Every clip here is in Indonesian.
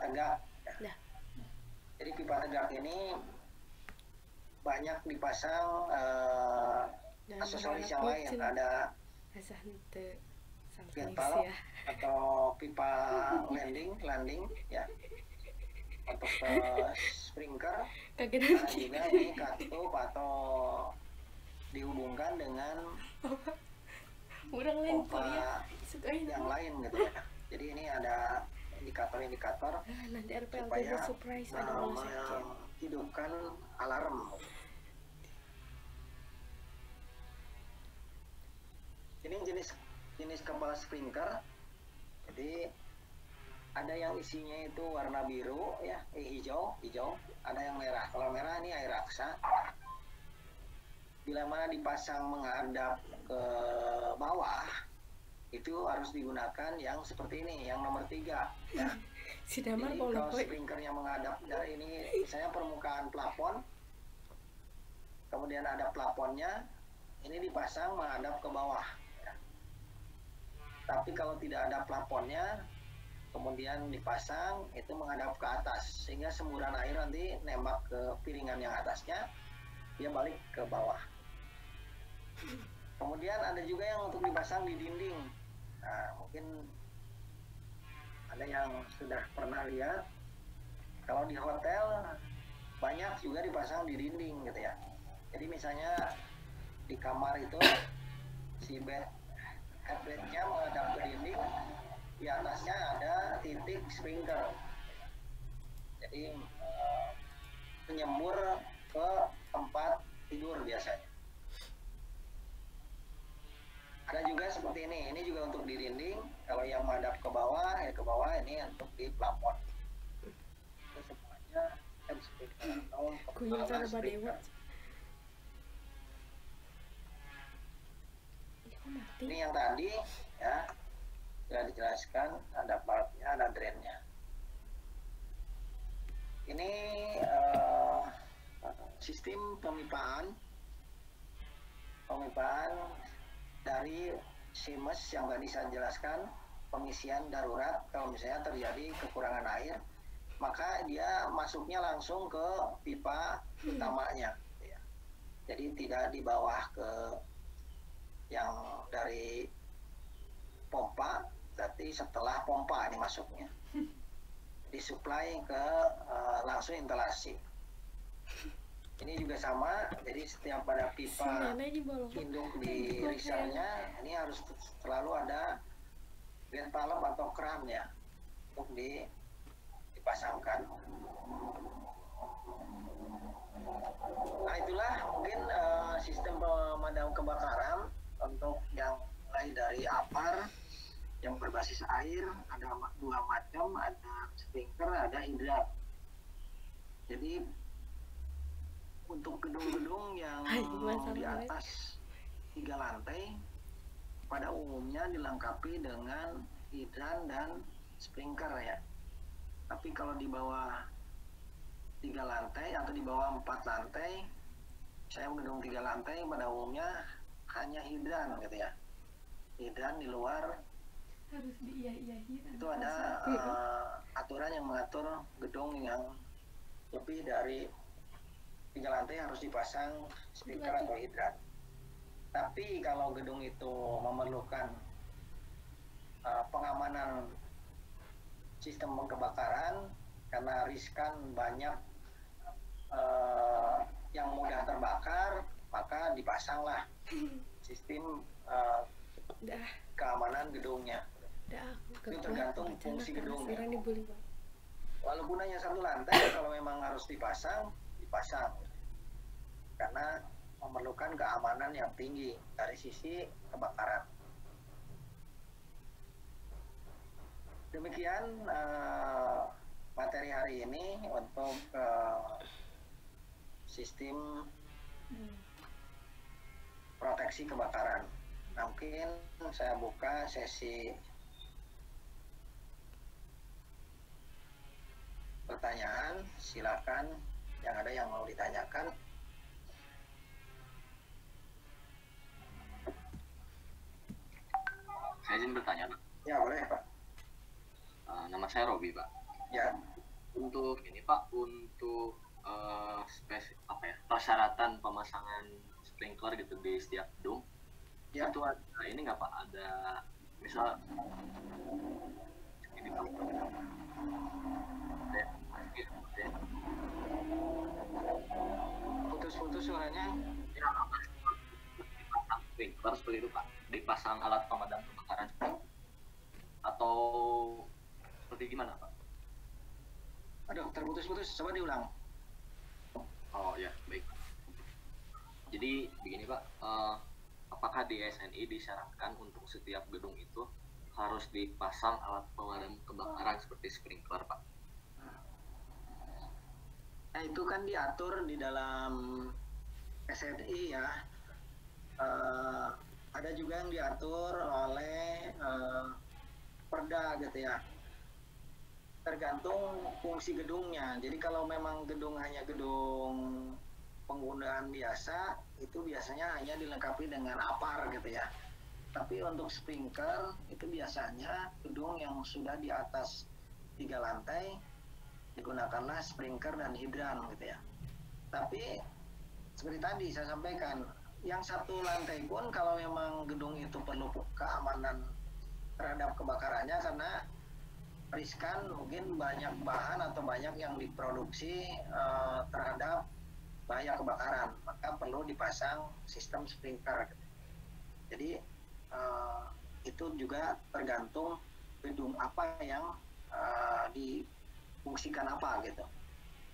tegak. Nah. Jadi pipa tegak ini banyak dipasang aksesoris yang lain, ada vental atau pipa landing ya, untuk sprinkler. Ada juga ini katup atau dihubungkan dengan pompa yang lain gitu ya. Jadi ini ada indikator-indikator supaya menghidupkan alarm. Ini jenis kepala sprinkler. Jadi ada yang isinya itu warna biru ya, hijau. Ada yang merah. Kalau merah ini air raksa. Bila mana dipasang menghadap ke bawah, itu harus digunakan yang seperti ini, yang nomor 3 ya. Jadi kalau sprinklernya menghadap dari ini, misalnya permukaan plafon, kemudian ada plafonnya, ini dipasang menghadap ke bawah ya. Tapi kalau tidak ada plafonnya, kemudian dipasang itu menghadap ke atas, sehingga semburan air nanti nembak ke piringan yang atasnya, dia balik ke bawah. Kemudian ada juga yang untuk dipasang di dinding. Nah, mungkin ada yang sudah pernah lihat, kalau di hotel banyak juga dipasang di dinding gitu ya. Jadi misalnya di kamar itu si headbednya menghadap ke dinding, di atasnya ada titik sprinkler. Jadi menyembur ke tempat tidur biasanya. Ada juga seperti ini juga untuk di dinding. Kalau yang menghadap ke bawah, ya ke bawah, ini untuk di plafon. Itu semuanya hand sprinkler atau kepala sprinkler. Ini yang tadi ya, sudah dijelaskan, ada valve-nya, ada drain-nya. Ini sistem pemipaan dari Siemens yang tadi saya jelaskan, pengisian darurat. Kalau misalnya terjadi kekurangan air, maka dia masuknya langsung ke pipa utamanya ya. Jadi tidak di bawah ke yang dari pompa, tapi setelah pompa ini masuknya, disuplai ke langsung instalasi. Ini juga sama, jadi setiap pada pipa induk di risernya, ini harus selalu ada gate valve atau kran ya, untuk dipasangkan. Nah itulah mungkin sistem pemadam kebakaran untuk yang mulai dari APAR yang berbasis air, ada 2 macam, ada sprinkler, ada hidran. Jadi untuk gedung-gedung yang di atas 3 lantai pada umumnya dilengkapi dengan hidran dan sprinkler ya. Tapi kalau di bawah 3 lantai atau di bawah 4 lantai, saya gedung 3 lantai pada umumnya hanya hidran gitu ya. Hidran di luar harus itu ada aturan yang mengatur gedung yang lebih dari 3 lantai harus dipasang sprinkler atau hidran. Tapi kalau gedung itu memerlukan pengamanan sistem kebakaran karena riskan banyak yang mudah terbakar, maka dipasanglah sistem keamanan gedungnya. Itu tergantung fungsi gedungnya. Walaupun hanya 1 lantai, kalau memang harus dipasang karena memerlukan keamanan yang tinggi dari sisi kebakaran. Demikian materi hari ini untuk sistem proteksi kebakaran. Nah, mungkin saya buka sesi pertanyaan, silakan yang ada yang mau ditanyakan. Saya izin bertanya, Pak. Ya, boleh, Pak. Nama saya Robi, Pak. Ya, Untuk ini Pak, untuk persyaratan pemasangan sprinkler gitu di setiap gedung, ya. itu ada ini nggak Pak? Ada misal ini Pak, ada Putus-putus suaranya. ya, dipasang sprinkler seperti itu Pak, dipasang alat pemadam kebakaran seperti itu. Atau seperti gimana Pak? Aduh, terputus-putus. Coba diulang. Oh ya, baik. Jadi begini Pak, apakah di SNI disyaratkan untuk setiap gedung itu harus dipasang alat pemadam kebakaran seperti sprinkler Pak? Nah, itu kan diatur di dalam SNI ya. Ada juga yang diatur oleh Perda gitu ya. Tergantung fungsi gedungnya. Jadi kalau memang gedung hanya gedung penggunaan biasa, itu biasanya hanya dilengkapi dengan APAR gitu ya. Tapi untuk sprinkler itu biasanya gedung yang sudah di atas 3 lantai digunakanlah sprinkler dan hidran gitu ya. Tapi seperti tadi saya sampaikan, yang satu lantai pun kalau memang gedung itu perlu keamanan terhadap kebakarannya karena riskan mungkin banyak bahan atau banyak yang diproduksi terhadap bahaya kebakaran, maka perlu dipasang sistem sprinkler. Jadi itu juga tergantung gedung apa yang difungsikan apa gitu,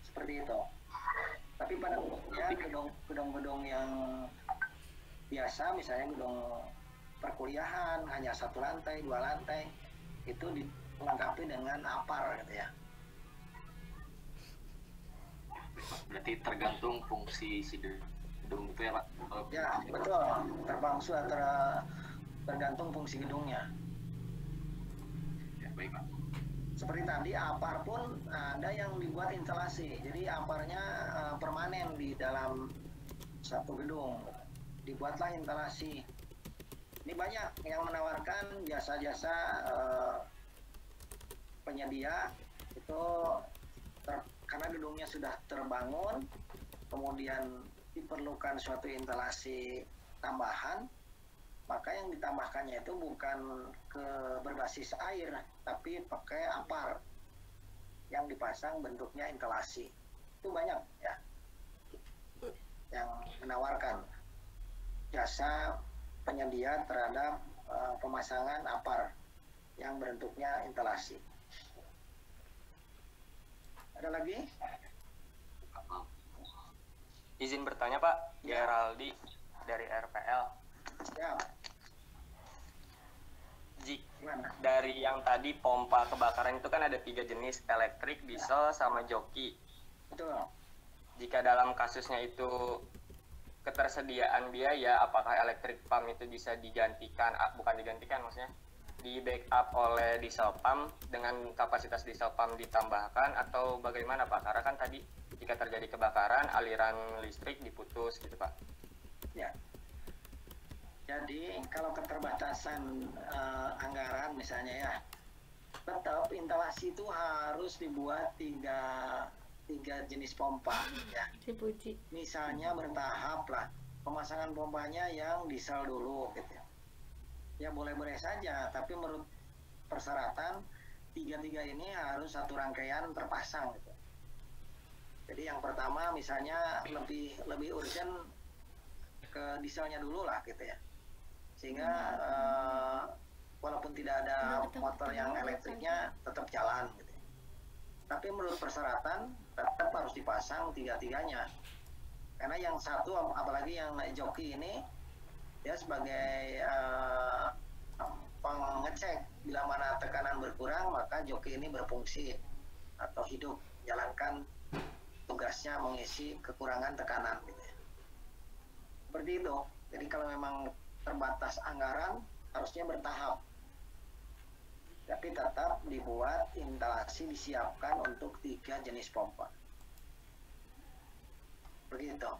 seperti itu. Tapi pada umumnya gedung-gedung yang biasa, misalnya gedung perkuliahan hanya satu lantai, dua lantai, itu dilengkapi dengan APAR gitu ya. Berarti tergantung fungsi si gedung itu ya Pak? Ya, betul. Tergantung fungsi gedungnya. Ya, baik Pak. Seperti tadi, APAR pun ada yang dibuat instalasi. Jadi APAR-nya permanen di dalam satu gedung. Dibuatlah instalasi. Ini banyak yang menawarkan jasa-jasa penyedia itu karena gedungnya sudah terbangun, kemudian diperlukan suatu instalasi tambahan, maka yang ditambahkannya itu bukan ke berbasis air, tapi pakai APAR yang dipasang bentuknya instalasi. Itu banyak ya yang menawarkan jasa penyedia terhadap pemasangan APAR yang bentuknya instalasi. Ada lagi? Izin bertanya Pak, Geraldi dari RPL. Ya. Dari yang tadi pompa kebakaran itu kan ada 3 jenis, elektrik, diesel, sama joki. Betul. Jika dalam kasusnya itu ketersediaan biaya, apakah elektrik pump itu bisa digantikan, bukan digantikan maksudnya, di backup oleh diesel pump dengan kapasitas diesel pump ditambahkan atau bagaimana Pak? Karena kan tadi jika terjadi kebakaran aliran listrik diputus gitu Pak. Ya. Jadi kalau keterbatasan anggaran misalnya ya, tetap instalasi itu harus dibuat tiga jenis pompa ya. Misalnya bertahap lah, pemasangan pompanya yang diesel dulu gitu ya. Ya boleh-boleh saja, tapi menurut persyaratan tiga ini harus satu rangkaian terpasang gitu. Jadi yang pertama misalnya lebih urgent ke dieselnya dulu lah gitu ya, sehingga walaupun tidak ada motor yang elektriknya tetap jalan gitu ya. Tapi menurut persyaratan tetap harus dipasang tiga-tiganya, karena yang satu apalagi yang joki ini dia sebagai pengecek bila mana tekanan berkurang, maka joki ini berfungsi atau hidup jalankan tugasnya mengisi kekurangan tekanan gitu ya. Seperti itu. Jadi kalau memang terbatas anggaran harusnya bertahap, tapi tetap dibuat instalasi disiapkan untuk 3 jenis pompa. Begitu.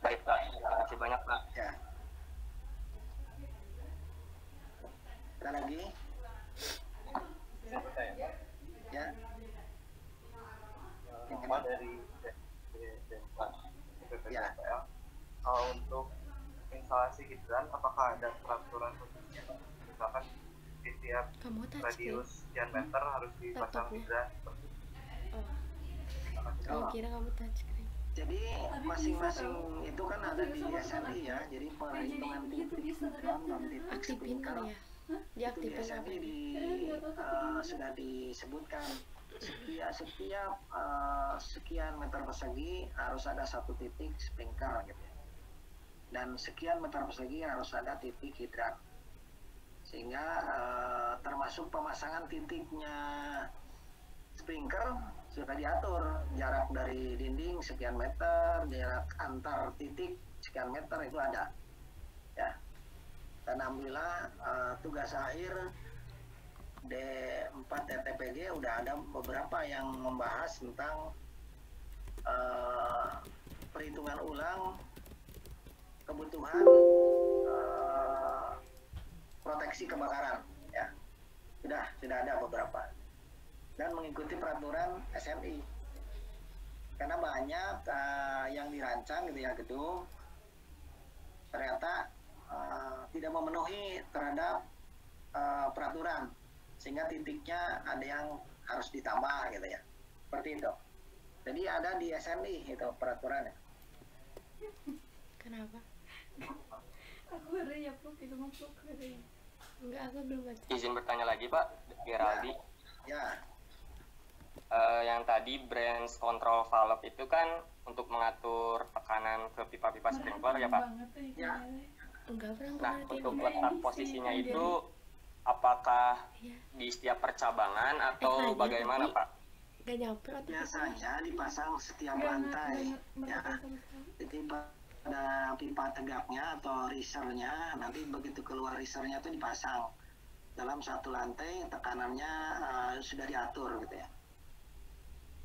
Baik Pak, terima kasih banyak Pak. Ya. Ada lagi? Ya. dari Ya. PPPL. Kalau untuk instalasi hidran, apakah ada peraturan khususnya, Pak? Misalkan di tiap Kamu touchscreen radius sekian meter harus dipasang laptopnya. hidran seperti itu. Oh, Terima kasih, kamu Pak. kira kamu touchscreen. Jadi masing-masing itu kan ada di SNI ya. Jadi perhitungan titik hidran dan titik Aktifin sprinkler kali ya. itu di Diaktifin apa? SNI sudah disebutkan setiap sekian meter persegi harus ada satu titik sprinkler gitu ya. Dan sekian meter persegi harus ada titik hidran. Sehingga termasuk pemasangan titiknya sprinkler sudah diatur, jarak dari dinding sekian meter, jarak antar titik sekian meter itu ada ya. Dan alhamdulillah tugas akhir D4 TTPG udah ada beberapa yang membahas tentang perhitungan ulang kebutuhan proteksi kebakaran ya. Sudah ada beberapa dan mengikuti peraturan SNI karena banyak yang dirancang gitu ya gedung ternyata tidak memenuhi terhadap peraturan sehingga titiknya ada yang harus ditambah gitu ya, seperti itu. Jadi ada di SNI itu peraturannya. Kenapa? Aku ada ya Puk, itu mah Puk ada ya. Enggak, aku belum baca. Izin bertanya lagi Pak, Geraldi. Ya, Yang tadi branch control valve itu kan untuk mengatur tekanan ke pipa-pipa sprinkler ya Pak. Ya. Enggak pernah Nah, perhatiin untuk dia. letak posisinya itu apakah Iya. di setiap percabangan atau Nanya, bagaimana tapi Pak? Gak nyampe atau biasanya dipasang setiap lantai ya. Jadi pada pipa tegaknya atau risernya nanti begitu keluar risernya itu dipasang dalam satu lantai, tekanannya sudah diatur gitu ya.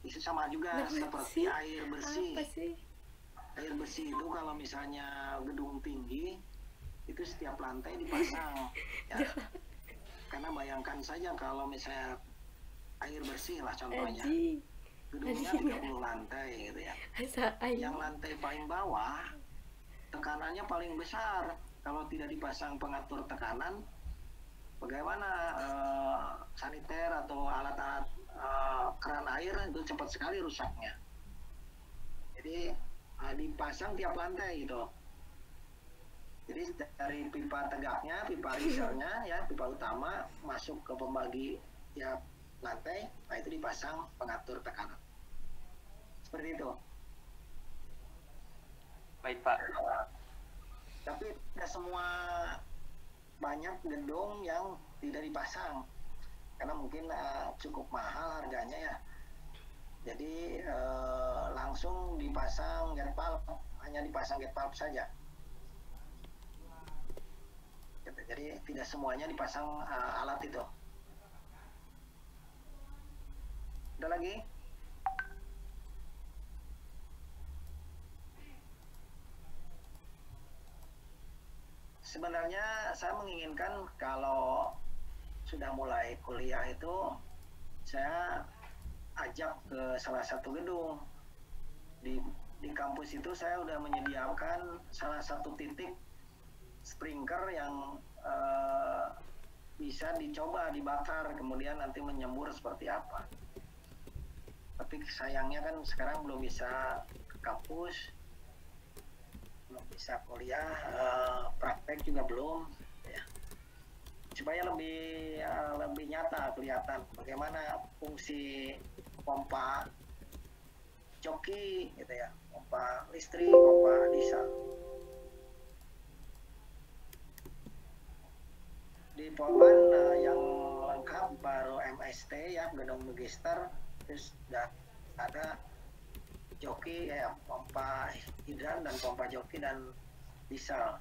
Itu sama juga Nah, seperti sih? air bersih. Apa sih? Air bersih itu kalau misalnya gedung tinggi itu setiap lantai dipasang ya. Karena bayangkan saja kalau misalnya air bersih lah contohnya, Aji. gedungnya 30 lantai gitu ya. Asa ayo. Yang lantai paling bawah tekanannya paling besar. Kalau tidak dipasang pengatur tekanan, bagaimana saniter atau alat-alat keran air itu cepat sekali rusaknya. Jadi dipasang tiap lantai gitu. Jadi dari pipa tegaknya, pipa risernya ya, pipa utama masuk ke pembagi tiap lantai, nah itu dipasang pengatur tekanan. Seperti itu. Baik Pak. Tapi tidak semua, banyak gedung yang tidak dipasang karena mungkin cukup mahal harganya ya. Jadi langsung dipasang gate valve, hanya dipasang gate valve saja. Jadi tidak semuanya dipasang alat itu. Ada lagi? Sebenarnya saya menginginkan kalau sudah mulai kuliah itu saya ajak ke salah satu gedung di kampus itu. Saya udah menyediakan salah satu titik sprinkler yang bisa dicoba dibakar kemudian nanti menyembur seperti apa. Tapi sayangnya kan sekarang belum bisa ke kampus, belum bisa kuliah, praktek juga belum ya. Supaya lebih nyata kelihatan bagaimana fungsi pompa joki gitu ya, pompa listrik, pompa diesel. Di Polman yang lengkap baru MST ya, gedung magister, terus sudah ada joki ya, pompa hidran dan pompa joki dan diesel.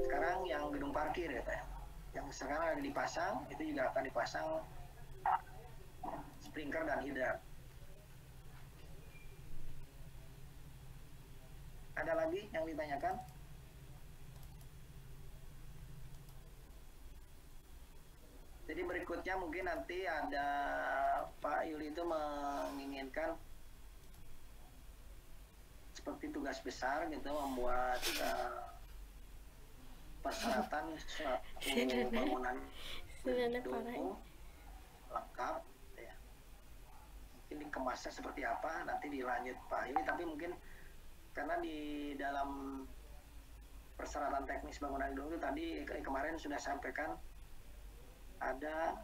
Sekarang yang gedung parkir gitu ya, yang sekarang ada dipasang itu juga akan dipasang sprinkler dan hidran. Ada lagi yang ditanyakan? Jadi berikutnya mungkin nanti ada Pak Yuli itu menginginkan seperti tugas besar gitu membuat persyaratan suatu bangunan Sederhana parah. gedung lengkap ya. Mungkin dikemasnya seperti apa nanti dilanjut Pak ini, tapi mungkin karena di dalam persyaratan teknis bangunan gedung itu tadi kemarin sudah sampaikan ada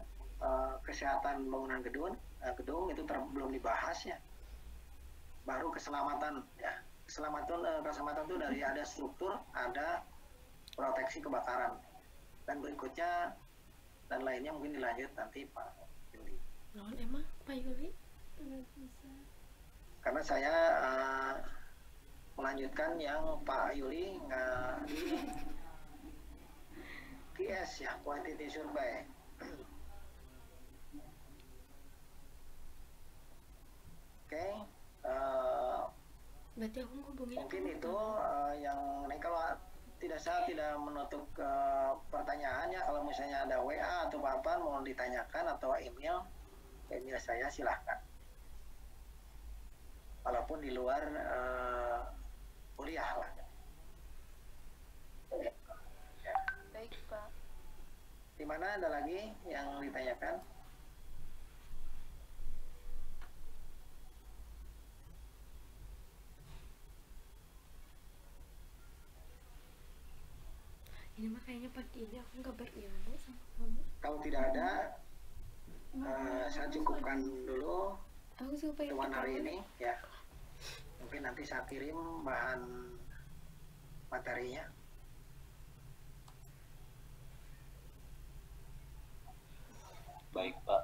kesehatan bangunan gedung itu belum dibahas ya, baru keselamatan ya. Keselamatan itu dari ada struktur, ada proteksi kebakaran, dan berikutnya dan lainnya mungkin dilanjut nanti Pak Yuli. Naon emang Pak Yuli? Karena saya melanjutkan yang Pak Yuli di QS ya, quantity survey. Oke, Berarti aku ngubungin mungkin itu yang ini kalau saya tidak menutup pertanyaannya. Kalau misalnya ada WA atau apa mau ditanyakan atau email saya silahkan. Walaupun di luar kuliah lah. Ya. Baik, Pak. Di mana ada lagi yang ditanyakan? ini mah kayaknya pagi ini aku nggak berilmu sama kamu. Kalau tidak ada, saya cukupkan dulu Aku suka yang teman hari ini ya. Mungkin nanti saya kirim bahan materinya. Baik Pak.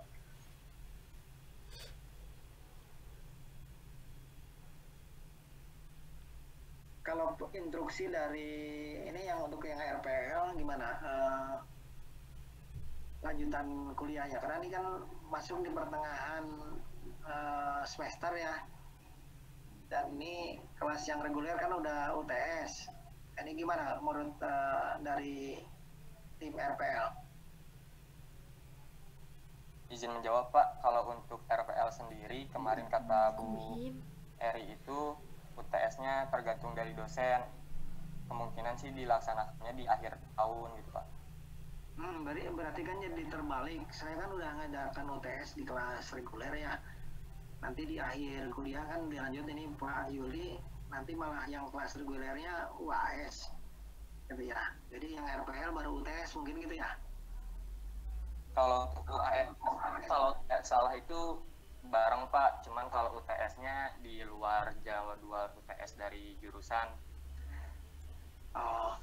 Kalau instruksi dari ini yang untuk yang RPL gimana? Lanjutan kuliahnya, karena ini kan masuk di pertengahan semester ya, dan ini kelas yang reguler kan udah UTS. Ini gimana menurut dari tim RPL? Izin menjawab Pak, kalau untuk RPL sendiri kemarin kata Bu Eri itu UTS-nya tergantung dari dosen. Kemungkinan sih dilaksanakannya di akhir tahun gitu Pak. Berarti kan jadi terbalik. Saya kan udah ngajarkan UTS di kelas reguler ya. Nanti di akhir kuliah kan dilanjut ini Pak Yuli, nanti malah yang kelas regulernya UAS gitu ya. Jadi yang RPL baru UTS mungkin gitu ya. Kalau untuk UAS, kalau tidak salah itu bareng Pak, cuman kalau UTS-nya di luar jadwal UTS dari jurusan. Oh,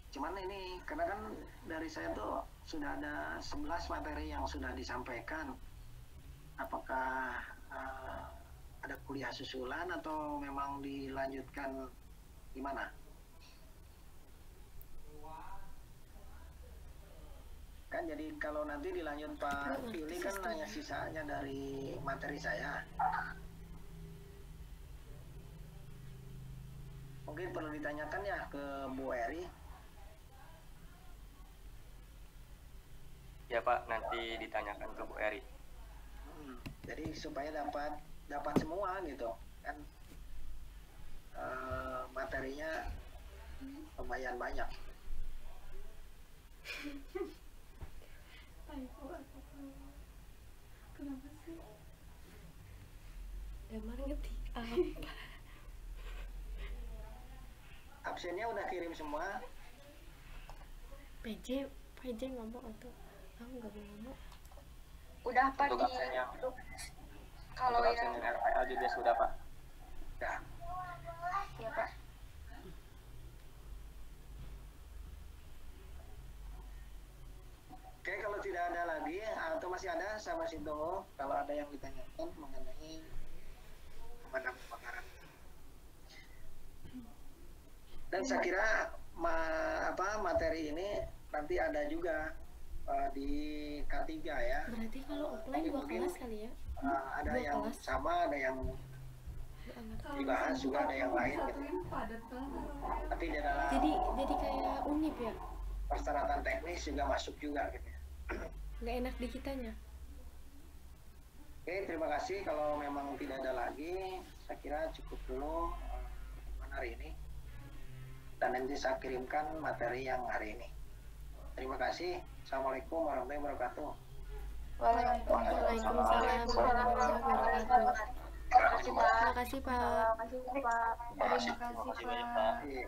cuman ini karena kan dari saya tuh sudah ada 11 materi yang sudah disampaikan. Apakah ada kuliah susulan atau memang dilanjutkan gimana? Kan jadi kalau nanti dilanjut Pak Yuli kan hanya sisanya dari materi saya. Mungkin perlu ditanyakan ya ke Bu Eri. Ya Pak, nanti ditanyakan ke Bu Eri. Jadi supaya dapat semua gitu kan, materinya lumayan banyak. Kenapa sih? Emang ngerti apa? Absennya udah kirim semua. PJ ngomong atau aku nggak boleh ngomong. Udah Pak Untuk di absennya, kalau untuk yang absen RPL juga sudah Pak. Nah, ya Pak. oke, kalau tidak ada lagi atau masih ada, saya masih tunggu kalau ada yang ditanyakan mengenai pemadam kebakaran. Dan saya kira materi ini nanti ada juga di K3 ya. Berarti kalau offline 2 kelas kali ya? Ada Dua yang kelas. sama, ada yang dibahas juga, ada yang lain gitu. Tapi di dalam Jadi kayak unip ya? persyaratan teknis juga masuk juga gitu. Nggak enak di kitanya. Oke, terima kasih. Kalau memang tidak ada lagi, saya kira cukup dulu hari ini. Dan nanti saya kirimkan materi yang hari ini. Terima kasih. Assalamualaikum warahmatullahi wabarakatuh. Waalaikumsalam warahmatullahi wabarakatuh. Terima kasih Pak. Terima kasih Pak. Terima kasih banyak Pak. Iya.